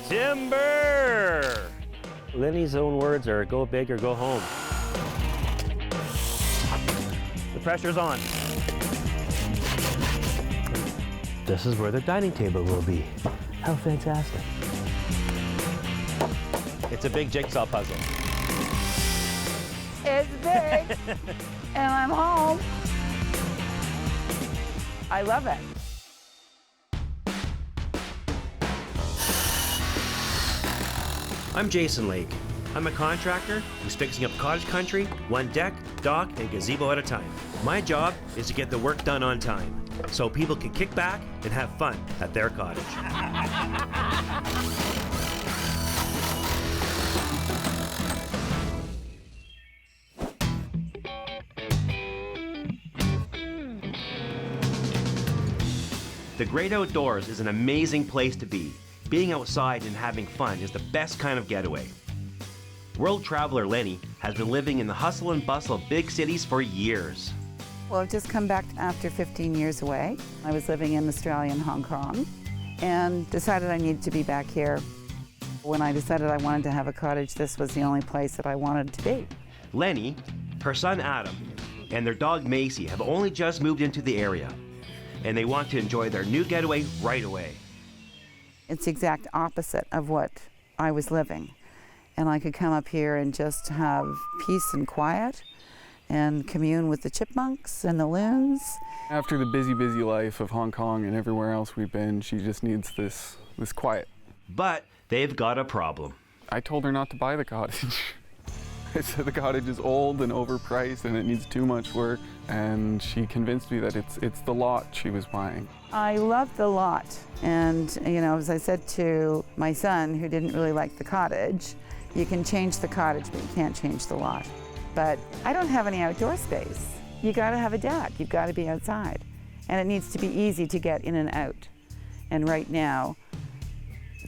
Timber! Leni's own words are go big or go home. The pressure's on. This is where the dining table will be. How fantastic. It's a big jigsaw puzzle. It's big, and I'm home. I love it. I'm Jason Lake. I'm a contractor who's fixing up cottage country, one deck, dock, and gazebo at a time. My job is to get the work done on time, so people can kick back and have fun at their cottage. The great outdoors is an amazing place to be. Being outside and having fun is the best kind of getaway. World traveler Leni has been living in the hustle and bustle of big cities for years. Well, I've just come back after 15 years away. I was living in Australia and Hong Kong and decided I needed to be back here. When I decided I wanted to have a cottage, this was the only place that I wanted to be. Leni, her son Adam, and their dog Macy have only just moved into the area, and they want to enjoy their new getaway right away. It's the exact opposite of what I was living. And I could come up here and just have peace and quiet and commune with the chipmunks and the loons. After the busy life of Hong Kong and everywhere else we've been, she just needs this quiet. But they've got a problem. I told her not to buy the cottage. I said the cottage is old and overpriced and it needs too much work, and she convinced me that it's the lot she was buying. I love the lot, and you know, as I said to my son, who didn't really like the cottage, you can change the cottage, but you can't change the lot. But I don't have any outdoor space. You gotta have a deck, you've gotta be outside. And it needs to be easy to get in and out. And right now,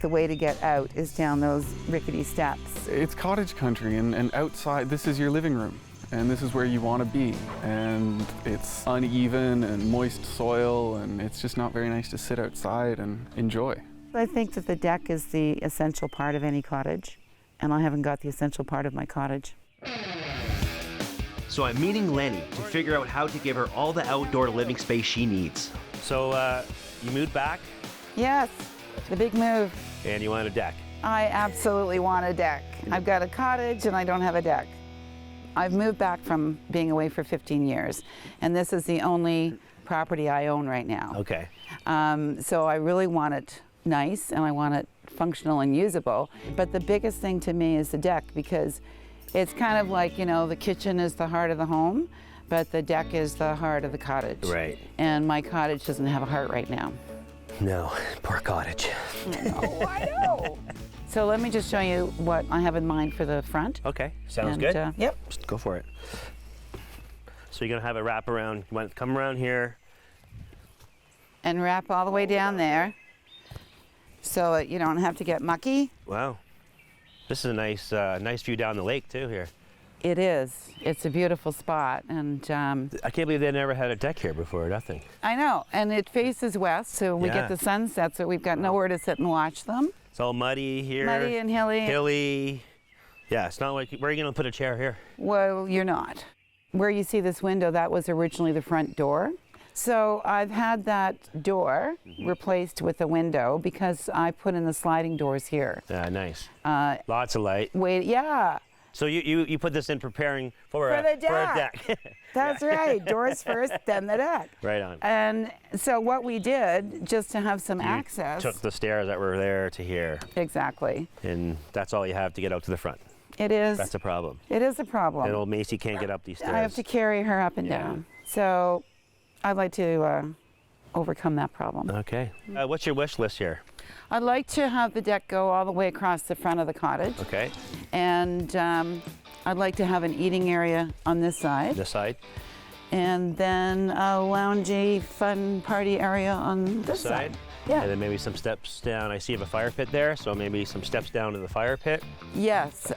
the way to get out is down those rickety steps. It's cottage country, and outside, this is your living room, and this is where you want to be. And it's uneven and moist soil, and it's just not very nice to sit outside and enjoy. I think that the deck is the essential part of any cottage, and I haven't got the essential part of my cottage. So I'm meeting Leni to figure out how to give her all the outdoor living space she needs. So you moved back? Yes, the big move. And you want a deck? I absolutely want a deck. I've got a cottage and I don't have a deck. I've moved back from being away for 15 years, and this is the only property I own right now. Okay. So I really want it nice and I want it functional and usable. But the biggest thing to me is the deck, because it's kind of like, you know, the kitchen is the heart of the home, but the deck is the heart of the cottage. Right. And my cottage doesn't have a heart right now. No, poor cottage. Oh, I know. So let me just show you what I have in mind for the front. Okay, sounds And, good. Yep. Just go for it. So you're gonna have a wrap around, you want to come around here. And wrap all the way down there so you don't have to get mucky. Wow. This is a nice view down the lake too here. It is. It's a beautiful spot, and I can't believe they never had a deck here before, nothing. I know, and it faces west, so we Yeah. get the sunset, so we've got nowhere to sit and watch them. It's all muddy here. Muddy and hilly. Hilly. Yeah, it's not like, where are you gonna put a chair here? Well, you're not. Where you see this window, that was originally the front door. So I've had that door replaced with a window because I put in the sliding doors here. Yeah, nice. Lots of light. Yeah. So you put this in preparing for For the a deck. That's right. Doors first, then the deck. Right on. And so what we did, just to have some access. Took the stairs that were there to here, Exactly. and that's all you have to get out to the front. It is. That's a problem. It is a problem. And old Macy can't get up these stairs. I have to carry her up and down. So I'd like to overcome that problem. Okay. What's your wish list here? I'd like to have the deck go all the way across the front of the cottage. Okay. And I'd like to have an eating area on this side. This side? And then a loungy, fun party area on this side. Yeah. And then maybe some steps down. I see you have a fire pit there, so maybe some steps down to the fire pit. Yes,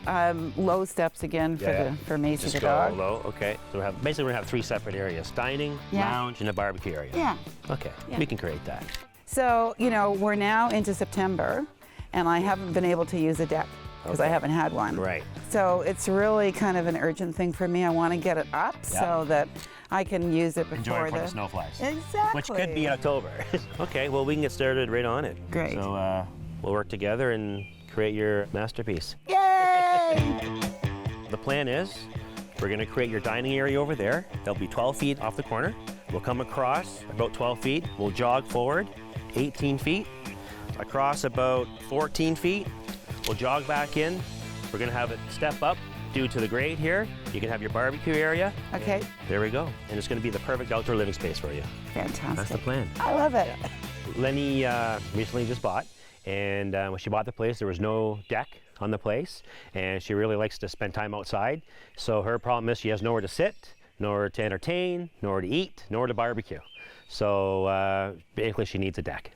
low steps again for Macy Just the go dog. low, okay. So we're going to have 3 separate areas: dining, lounge, and a barbecue area. Yeah. Okay, Yeah. we can create that. So, you know, we're now into September, and I haven't been able to use a deck because I haven't had one. Right. So it's really kind of an urgent thing for me. I want to get it up so that I can use it before Enjoy it for the snow flies. Exactly. Which could be October. Okay, well, we can get started right on it. Great. So we'll work together and create your masterpiece. Yay! The plan is we're going to create your dining area over there. They'll be 12 feet off the corner. We'll come across about 12 feet. We'll jog forward 18 feet, across about 14 feet. We'll jog back in. We're going to have it step up due to the grade here. You can have your barbecue area. Okay. There we go. And it's going to be the perfect outdoor living space for you. Fantastic. That's the plan. I love it. Leni recently just bought, and when she bought the place, there was no deck on the place, and she really likes to spend time outside. So her problem is she has nowhere to sit, nowhere to entertain, nowhere to eat, nowhere to barbecue. So basically she needs a deck.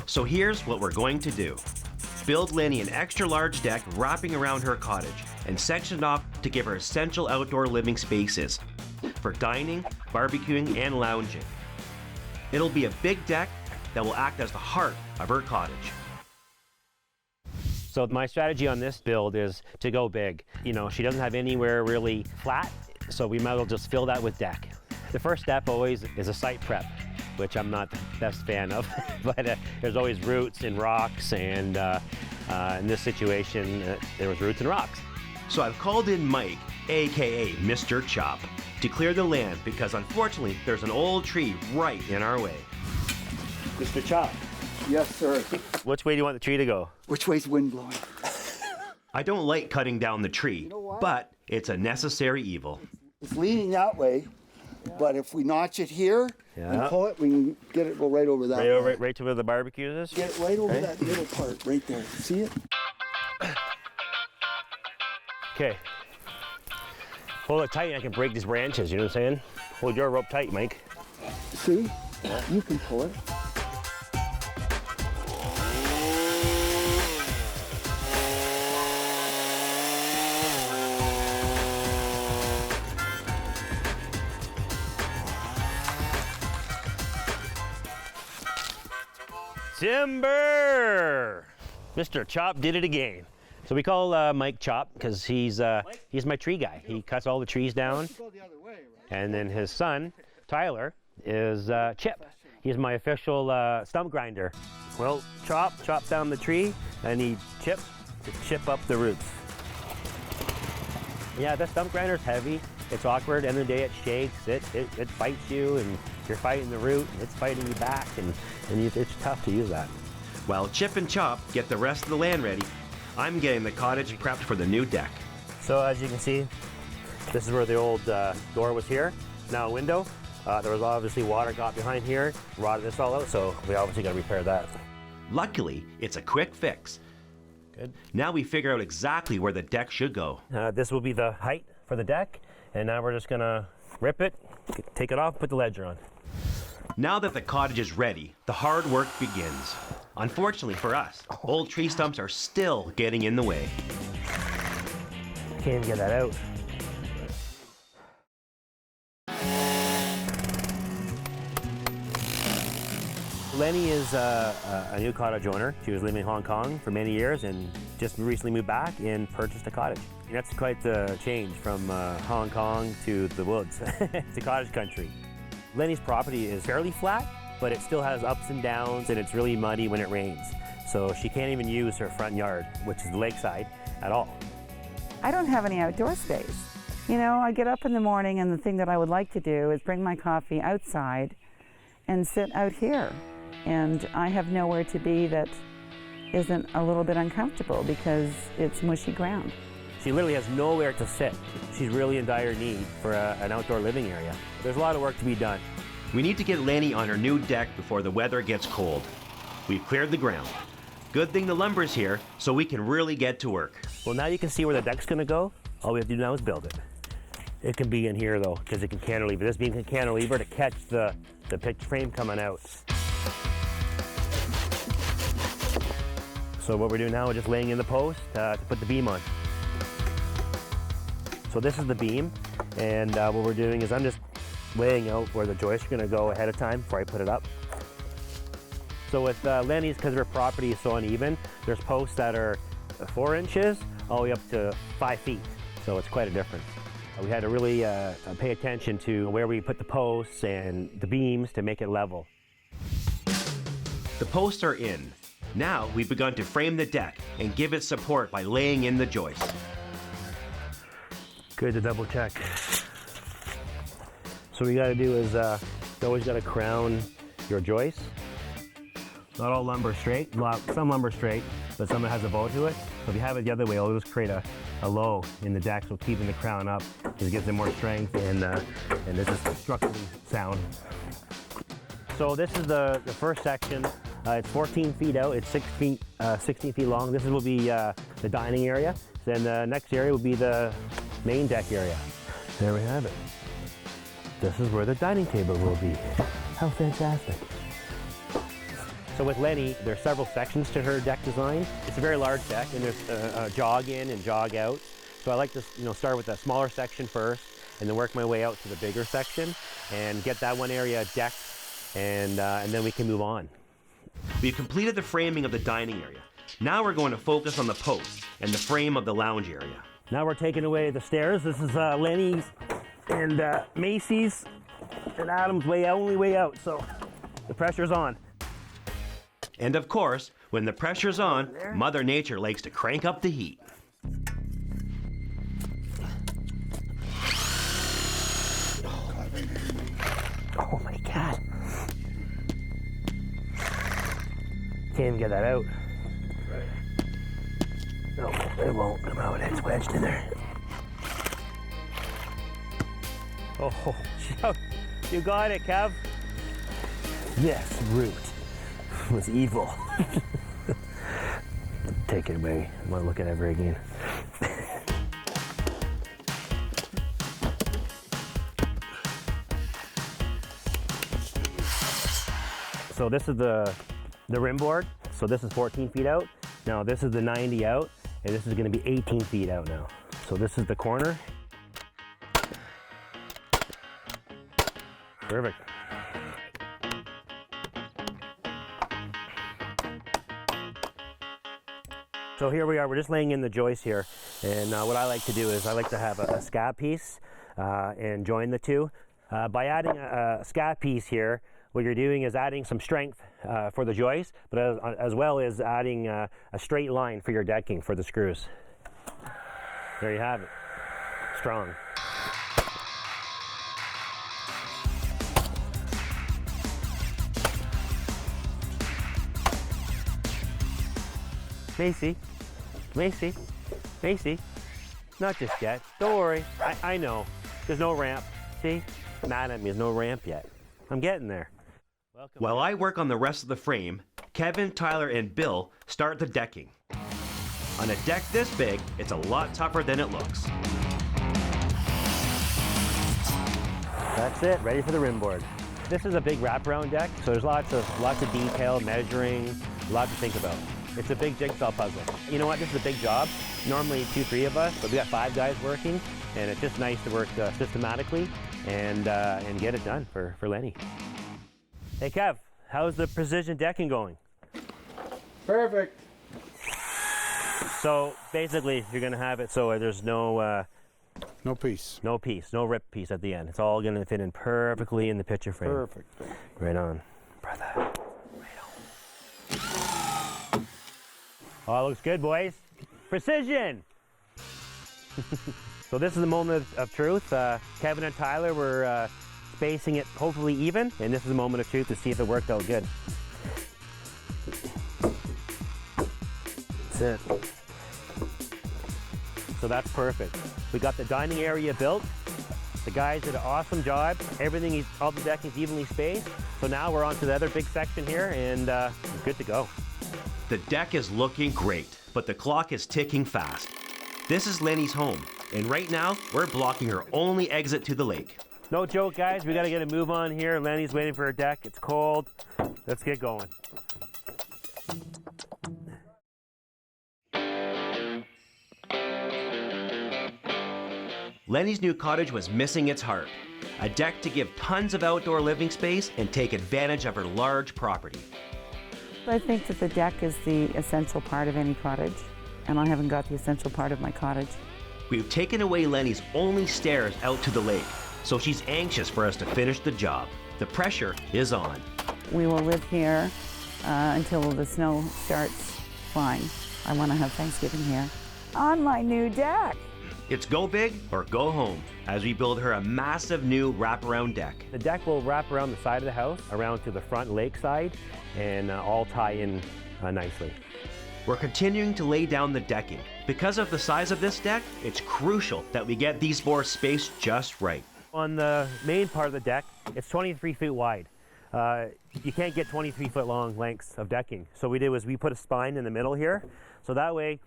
So here's what we're going to do. Build Leni an extra large deck wrapping around her cottage and section it off to give her essential outdoor living spaces for dining, barbecuing, and lounging. It'll be a big deck that will act as the heart of her cottage. So my strategy on this build is to go big. You know, she doesn't have anywhere really flat, so we might as well just fill that with deck. The first step always is a site prep, which I'm not the best fan of, but there's always roots and rocks, and in this situation, there was roots and rocks. So I've called in Mike, AKA Mr. Chop, to clear the land because unfortunately, there's an old tree right in our way. Mr. Chop. Yes, sir. Which way do you want the tree to go? Which way's the wind blowing? I don't like cutting down the tree, but it's a necessary evil. It's leaning that way, but if we notch it here and pull it, we can get it go right over that way. Right to where the barbecue is? Get it right over that middle part, right there. See it? Okay. Hold it tight, I can break these branches, you know what I'm saying? Hold your rope tight, Mike. See? You can pull it. Timber! Mr. Chop did it again. So we call Mike Chop because he's my tree guy. He cuts all the trees down. And then his son, Tyler, is Chip. He's my official stump grinder. Well, chop down the tree. I need Chip to chip up the roots. Yeah, the stump grinder's heavy. It's awkward. End of the day, it shakes. It bites you, and you're fighting the root, and it's fighting you back, and it's tough to use that. While Chip and Chop get the rest of the land ready, I'm getting the cottage prepped for the new deck. So as you can see, this is where the old door was here. Now a window. There was obviously water got behind here, rotted this all out, so we obviously got to repair that. Luckily, it's a quick fix. Good. Now we figure out exactly where the deck should go. This will be the height for the deck, and now we're just gonna rip it, take it off, put the ledger on. Now that the cottage is ready, the hard work begins. Unfortunately for us, old tree stumps are still getting in the way. Can't even get that out. Leni is a new cottage owner. She was living in Hong Kong for many years and just recently moved back and purchased a cottage. And that's quite the change from Hong Kong to the woods, to cottage country. Leni's property is fairly flat, but it still has ups and downs, and it's really muddy when it rains. So she can't even use her front yard, which is the lakeside, at all. I don't have any outdoor space. You know, I get up in the morning and the thing that I would like to do is bring my coffee outside and sit out here. And I have nowhere to be that isn't a little bit uncomfortable because it's mushy ground. She literally has nowhere to sit. She's really in dire need for an outdoor living area. There's a lot of work to be done. We need to get Leni on her new deck before the weather gets cold. We've cleared the ground. Good thing the lumber's here, so we can really get to work. Well, now you can see where the deck's gonna go. All we have to do now is build it. It can be in here though, because it can cantilever. This being a cantilever to catch the picture frame coming out. So what we're doing now is just laying in the post to put the beam on. So this is the beam, and what we're doing is I'm just laying out where the joists are gonna go ahead of time before I put it up. So with Leni's, because her property is so uneven, there's posts that are 4 inches all the way up to 5 feet. So it's quite a difference. We had to really pay attention to where we put the posts and the beams to make it level. The posts are in. Now we've begun to frame the deck and give it support by laying in the joists. Good to double check. So what you gotta do is you always gotta crown your joists. Not all lumber straight, some lumber straight, but some that has a bow to it. So if you have it the other way, it'll just create a low in the deck, so keeping the crown up, it gives it more strength and it's just structurally sound. So this is the first section. It's 14 feet out, it's 16 feet long. This will be the dining area. Then the next area will be the main deck area. There we have it. This is where the dining table will be. How fantastic. So with Leni, there's several sections to her deck design. It's a very large deck, and there's a jog in and jog out. So I like to start with a smaller section first, and then work my way out to the bigger section, and get that one area decked, and then we can move on. We've completed the framing of the dining area. Now we're going to focus on the posts and the frame of the lounge area. Now we're taking away the stairs. This is Leni's and Macy's, and Adam's only way out, so the pressure's on. And of course, when the pressure's on, Mother Nature likes to crank up the heat. Oh my God. Can't even get that out. No, it won't come out. It's wedged in there. Oh, you got it, Kev. Yes, root. It was evil. Take it away. I won't look at it ever again. So this is the rim board. So this is 14 feet out. Now this is the 90 out, and this is going to be 18 feet out now. So this is the corner. Perfect. So here we are, we're just laying in the joist here, and what I like to do is I like to have a scab piece and join the two. By adding a scab piece here, what you're doing is adding some strength for the joist, but as well as adding a straight line for your decking for the screws. There you have it, strong. Macy, not just yet. Don't worry, I know. There's no ramp. See, mad at me, there's no ramp yet. I'm getting there. Welcome. While I work on the rest of the frame, Kevin, Tyler, and Bill start the decking. On a deck this big, it's a lot tougher than it looks. That's it, ready for the rim board. This is a big wraparound deck, so there's lots of detail, measuring, a lot to think about. It's a big jigsaw puzzle. You know what, this is a big job. Normally 2-3 of us, but we got 5 guys working, and it's just nice to work systematically and get it done for Leni. Hey Kev, how's the precision decking going? Perfect. So basically, you're gonna have it so there's no piece. no rip piece at the end. It's all gonna fit in perfectly in the picture frame. Perfect. Right on, brother. Right on. Oh, it looks good, boys. Precision. So this is the moment of truth. Kevin and Tyler were spacing it hopefully even, and this is the moment of truth to see if it worked out good. That's it. So that's perfect. We got the dining area built. The guys did an awesome job. All the decking is evenly spaced. So now we're on to the other big section here, and we're good to go. The deck is looking great, but the clock is ticking fast. This is Leni's home, and right now, we're blocking her only exit to the lake. No joke, guys. We got to get a move on here. Leni's waiting for her deck. It's cold. Let's get going. Leni's new cottage was missing its heart. A deck to give tons of outdoor living space and take advantage of her large property. I think that the deck is the essential part of any cottage, and I haven't got the essential part of my cottage. We've taken away Leni's only stairs out to the lake, so she's anxious for us to finish the job. The pressure is on. We will live here until the snow starts flying. I want to have Thanksgiving here on my new deck. It's go big or go home as we build her a massive new wraparound deck. The deck will wrap around the side of the house, around to the front lakeside, and all tie in nicely. We're continuing to lay down the decking. Because of the size of this deck, it's crucial that we get these boards spaced just right. On the main part of the deck, it's 23 feet wide. You can't get 23-foot long lengths of decking. So what we did was we put a spine in the middle here, so that way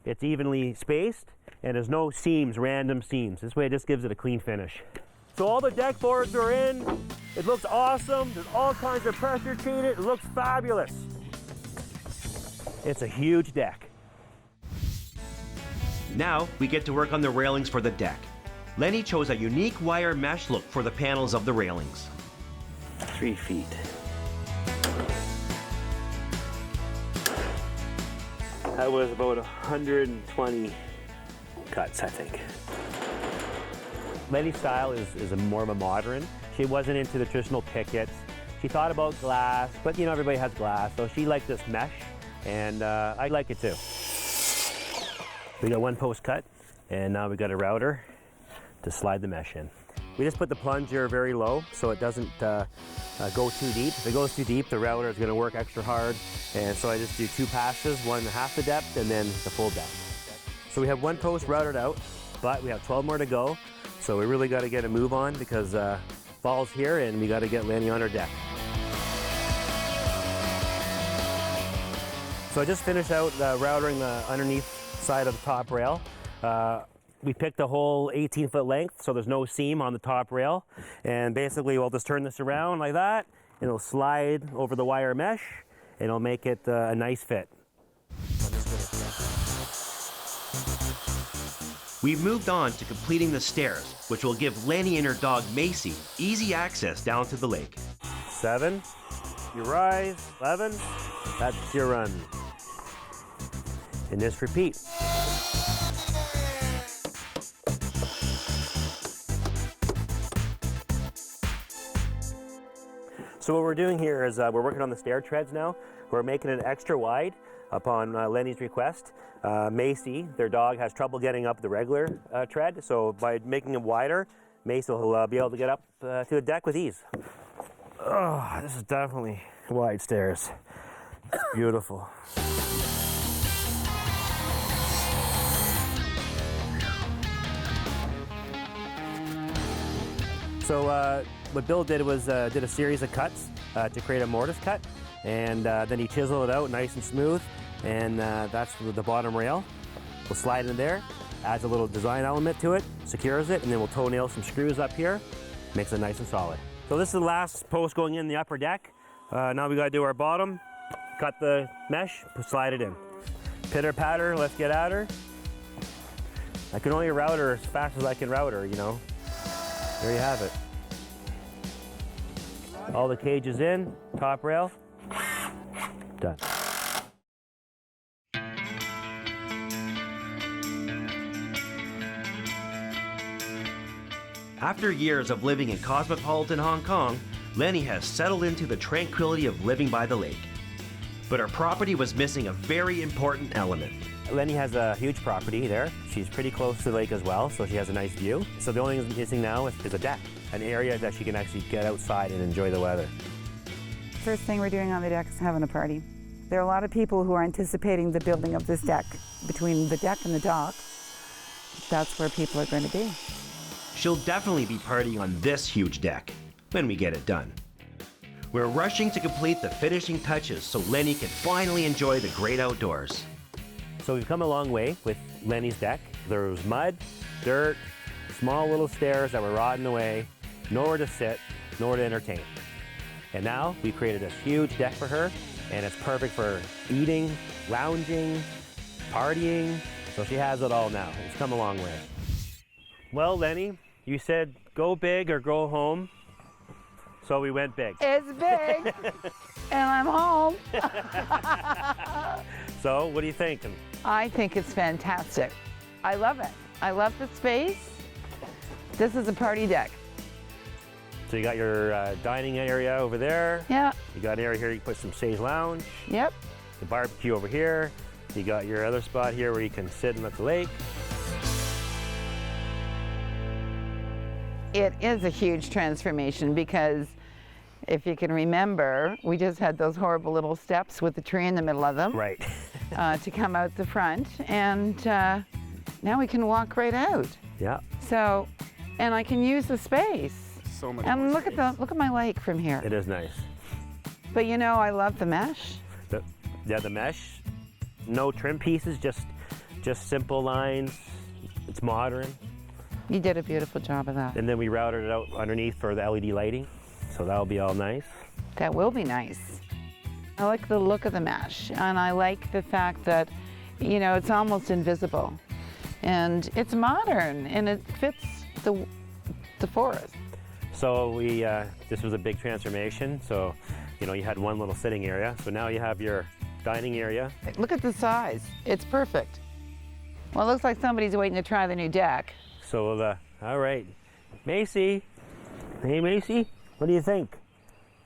it's evenly spaced and there's no seams, random seams. This way it just gives it a clean finish. So all the deck boards are in. It looks awesome. There's all kinds of pressure treated. It looks fabulous. It's a huge deck. Now we get to work on the railings for the deck. Leni chose a unique wire mesh look for the panels of the railings. 3 feet. That was about 120 cuts, I think. Leni's style is more of a modern. She wasn't into the traditional pickets. She thought about glass, but you know, everybody has glass, so she liked this mesh, and I like it too. We got one post cut, and now we got a router to slide the mesh in. We just put the plunger very low so it doesn't go too deep. If it goes too deep, the router is going to work extra hard, and so I just do 2 passes, one half the depth and then the full depth. So we have one post routed out, but we have 12 more to go, so we really got to get a move on because fall's here and we got to get Leni on her deck. So I just finished out routering the underneath side of the top rail. We picked a whole 18-foot length, so there's no seam on the top rail. And basically, we'll just turn this around like that, and it'll slide over the wire mesh, and it'll make it a nice fit. We've moved on to completing the stairs, which will give Leni and her dog Macy easy access down to the lake. 7, you rise, 11, that's your run. And just repeat. So what we're doing here is we're working on the stair treads now. We're making it extra wide upon Leni's request. Macy, their dog, has trouble getting up the regular tread, so by making it wider, Macy will be able to get up to the deck with ease. Oh, this is definitely wide stairs. Beautiful. So what Bill did was did a series of cuts to create a mortise cut, and then he chiseled it out nice and smooth, and that's the bottom rail. We'll slide in there, adds a little design element to it, secures it, and then we'll toenail some screws up here, makes it nice and solid. So this is the last post going in the upper deck. Now we gotta do our bottom, cut the mesh, slide it in. Pitter patter, let's get at her. I can only route her as fast as I can route her, you know. There you have it. All the cages in, top rail, done. After years of living in cosmopolitan Hong Kong, Leni has settled into the tranquility of living by the lake. But her property was missing a very important element. Leni has a huge property there. She's pretty close to the lake as well, so she has a nice view. So the only thing missing now is a deck, an area that she can actually get outside and enjoy the weather. First thing we're doing on the deck is having a party. There are a lot of people who are anticipating the building of this deck. Between the deck and the dock, that's where people are going to be. She'll definitely be partying on this huge deck when we get it done. We're rushing to complete the finishing touches so Leni can finally enjoy the great outdoors. So we've come a long way with Leni's deck. There was mud, dirt, small little stairs that were rotting away, nowhere to sit, nowhere to entertain. And now we've created this huge deck for her, and it's perfect for eating, lounging, partying. So she has it all now. It's come a long way. Well, Leni, you said go big or go home. So we went big. It's big. and I'm home. So, what are you thinking? I think it's fantastic. I love it. I love the space. This is a party deck. So you got your dining area over there. Yeah. You got an area here you can put some stage lounge. Yep. The barbecue over here. You got your other spot here where you can sit and look at the lake. It is a huge transformation because if you can remember, we just had those horrible little steps with the tree in the middle of them. Right. To come out the front, and now we can walk right out. Yeah. So, and I can use the space. So much And more look space. at my lake from here. It is nice. But you know, I love the mesh. The mesh. No trim pieces, just simple lines. It's modern. You did a beautiful job of that. And then we routed it out underneath for the LED lighting. So that'll be all nice. That will be nice. I like the look of the mesh, and I like the fact that, you know, it's almost invisible. And it's modern, and it fits the forest. So we this was a big transformation. So, you know, you had one little sitting area. So now you have your dining area. Look at the size. It's perfect. Well, it looks like somebody's waiting to try the new deck. So all right, Macy. Hey, Macy. What do you think?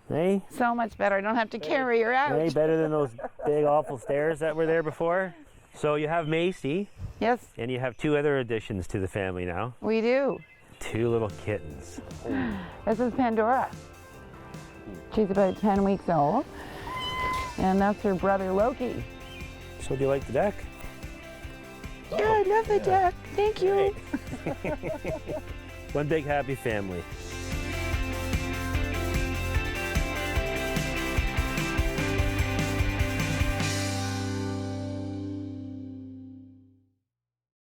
Hey? So much better. I don't have to carry her out. Hey, better than those big awful stairs that were there before. So you have Macy, Yes, and you have two other additions to the family now. we do. Two little kittens. This is Pandora. She's about 10 weeks old. And that's her brother Loki. So do you like the deck? Yeah, I love the deck. Thank you. One big happy family.